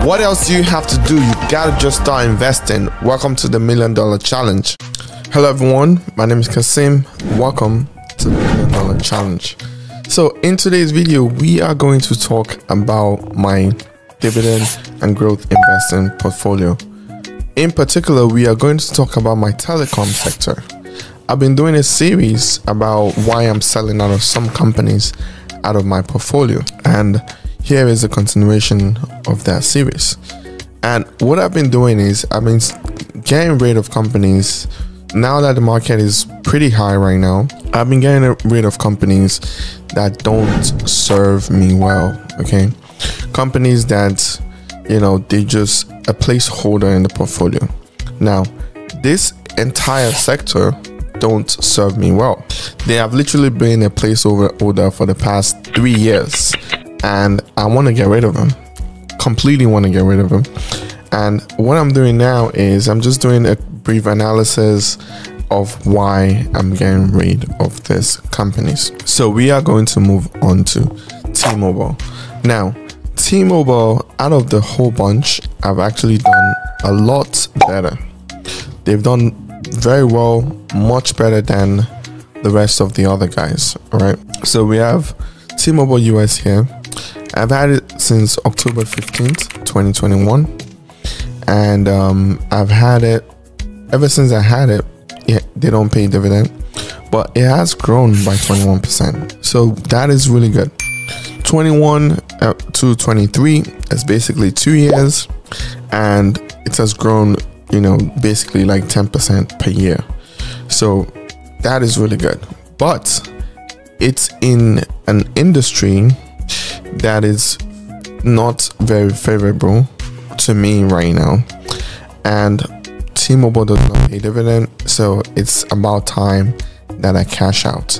What else do you have to do? You gotta just start investing. Welcome to the $1 Million Challenge. Hello everyone, my name is Kasim. Welcome to the $1 Million Challenge. So in today's video, we are going to talk about my dividend and growth investing portfolio. In particular, we are going to talk about my telecom sector. I've been doing a series about why I'm selling out of some companies out of my portfolio, and here is a continuation of that series. And what I've been doing is I've been getting rid of companies. Now that the market is pretty high right now, I've been getting rid of companies that don't serve me well. Okay, companies that, you know, they just a placeholder in the portfolio. Now this entire sector don't serve me well. They have literally been a placeholder for the past 3 years, and I want to get rid of them. Completely want to get rid of them. And what I'm doing now is I'm just doing a brief analysis of why I'm getting rid of these companies. So we are going to move on to T-Mobile. Now, T-Mobile, out of the whole bunch, I've actually done a lot better. They've done very well, much better than the rest of the other guys. All right, so we have T-Mobile US here. I've had it since October 15th 2021, and I've had it ever since I had it. Yeah, they don't pay dividend, but it has grown by 21%, so that is really good. 21 to 23 is basically 2 years, and it has grown, you know, basically like 10% per year. So that is really good, but it's in an industry that is not very favorable to me right now, and T-Mobile does not pay dividend, so it's about time that I cash out.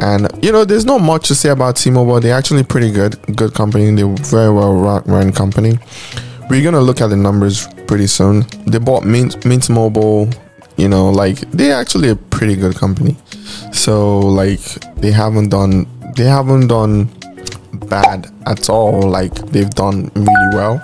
And you know, there's not much to say about T-Mobile. They're actually pretty good company. They're very well run company. We're gonna look at the numbers pretty soon. They bought Mint Mobile, you know, like they're actually a pretty good company. So like they haven't done bad at all. Like they've done really well,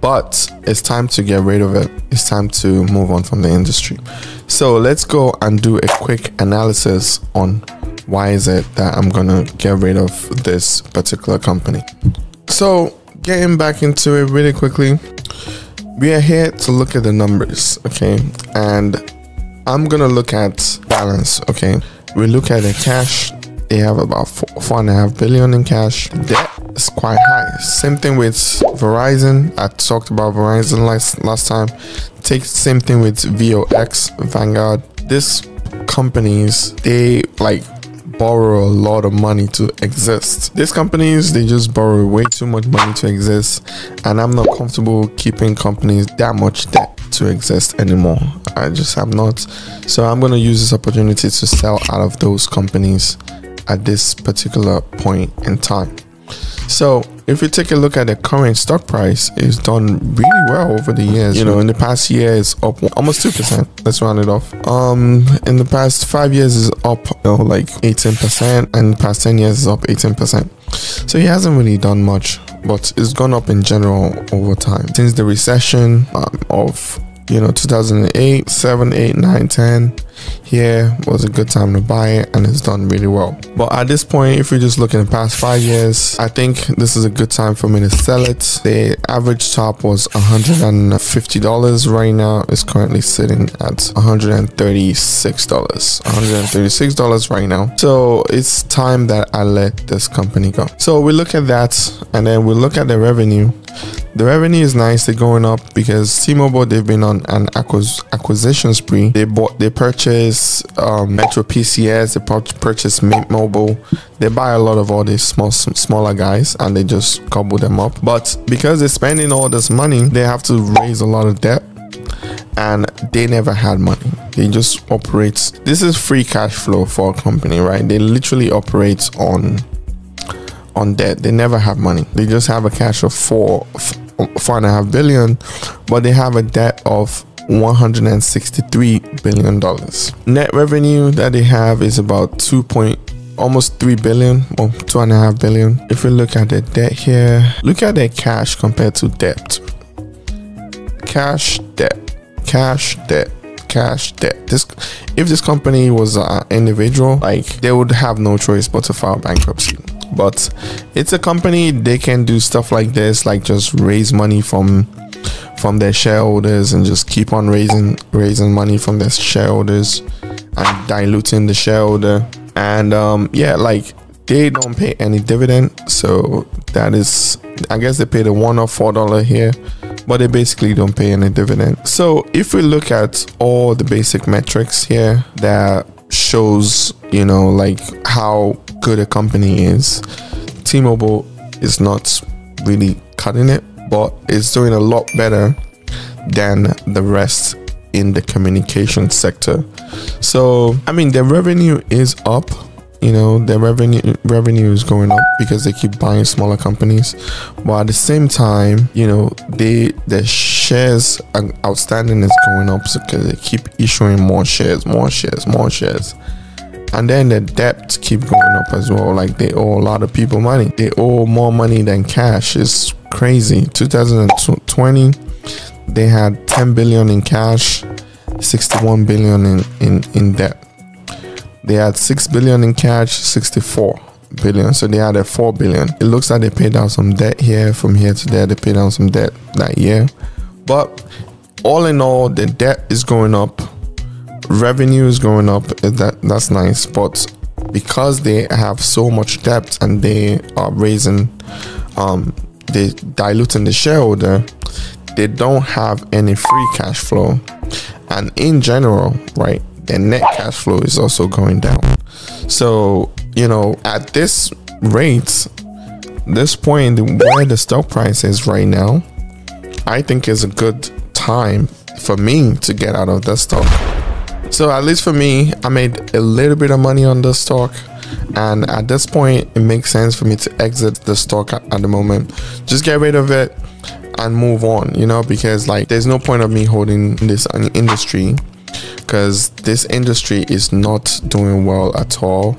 but it's time to get rid of it. It's time to move on from the industry. So let's go and do a quick analysis on why is it that I'm gonna get rid of this particular company. So getting back into it really quickly, we are here to look at the numbers, okay? And I'm gonna look at balance, okay? We look at the cash. They have about 4.5 billion in cash. Debt is quite high. Same thing with Verizon. I talked about Verizon last time. Same thing with VOX, Vanguard. These companies, they like borrow a lot of money to exist. These companies, they just borrow way too much money to exist, and I'm not comfortable keeping companies that much debt to exist anymore. I just have not. So I'm going to use this opportunity to sell out of those companies at this particular point in time. So if you take a look at the current stock price, it's done really well over the years. You know, in the past year it's up almost 2%. Let's round it off. In the past 5 years is up, you know, like 18%, and the past 10 years is up 18%. So he hasn't really done much, but it's gone up in general over time. Since the recession of, you know, 2008, 7, 8, 9, 10, here was a good time to buy it, and it's done really well. But at this point, if you just look in the past 5 years, I think this is a good time for me to sell it. The average top was $150. Right now it's currently sitting at $136 right now. So it's time that I let this company go. So we look at that, and then we look at the revenue. The revenue is nice. They're going up because T-Mobile, they've been on an acquisition spree. They purchased Metro PCS, they purchased Mint Mobile. They buy a lot of all these smaller guys, and they just gobble them up. But because they're spending all this money, they have to raise a lot of debt, and they never had money. They just operate. This is free cash flow for a company, right? They literally operate on debt. They never have money. They just have a cash of 4.5 billion, but they have a debt of $163 billion. Net revenue that they have is about almost 3 billion or 2.5 billion. If we look at the debt here, look at their cash compared to debt. cash, debt, cash, debt, cash, debt. If this company was an individual, like, they would have no choice but to file bankruptcy. But it's a company, they can do stuff like this, like just raise money from their shareholders and just keep on raising money from their shareholders and diluting the shareholder. And yeah, like, they don't pay any dividend, so that is, I guess they paid a one-off $4 here, but they basically don't pay any dividend. So if we look at all the basic metrics here that shows, you know, like how good a company is, T-Mobile is not really cutting it, but it's doing a lot better than the rest in the communication sector. So I mean, their revenue is up, you know, their revenue is going up because they keep buying smaller companies, but at the same time, you know, their shares outstanding is going up because they keep issuing more shares, and then the debt keep going up as well. Like, they owe a lot of people money. They owe more money than cash. It's crazy. 2020 they had 10 billion in cash, 61 billion in debt. They had 6 billion in cash, 64 billion. So they had a 4 billion. It looks like they paid down some debt here. From here to there, they paid down some debt that year. But all in all, the debt is going up, revenue is going up. That's nice. But because they have so much debt and they are they diluting the shareholder, they don't have any free cash flow. And in general, right, their net cash flow is also going down. So, you know, at this rate, this point where the stock price is right now, I think is a good time for me to get out of the stock. So at least for me, I made a little bit of money on the stock, and at this point it makes sense for me to exit the stock at the moment. Just get rid of it and move on, you know, because like there's no point of me holding this industry, because this industry is not doing well at all.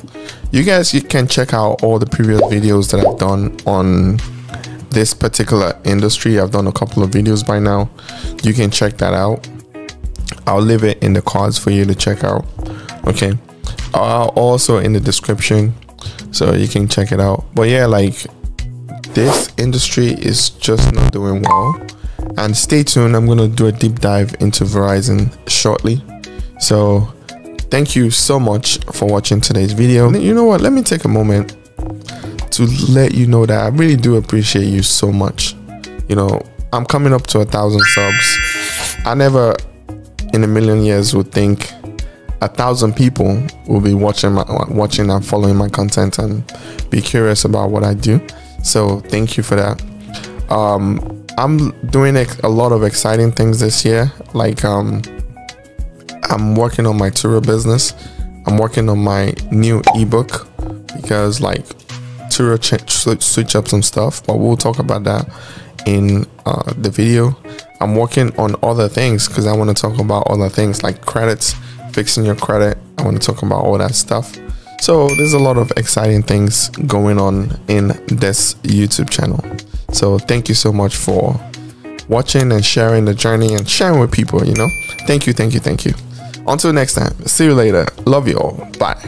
You can check out all the previous videos that I've done on this particular industry. I've done a couple of videos by now. You can check that out. I'll leave it in the cards for you to check out. Okay, also in the description, so you can check it out. But yeah, like, this industry is just not doing well. And stay tuned, I'm gonna do a deep dive into Verizon shortly. So thank you so much for watching today's video. You know what, let me take a moment to let you know that I really do appreciate you so much. You know, I'm coming up to 1,000 subs. I never in a million years would think 1,000 people will be watching and following my content and be curious about what I do. So thank you for that. I'm doing a lot of exciting things this year. Like, I'm working on my tour business. I'm working on my new ebook, because like Turo switch up some stuff, but we'll talk about that in the video. I'm working on other things because I want to talk about other things like credits, fixing your credit. I want to talk about all that stuff. So there's a lot of exciting things going on in this YouTube channel. So thank you so much for watching and sharing the journey and sharing with people, you know. Thank you. Until next time, see you later. Love you all. Bye.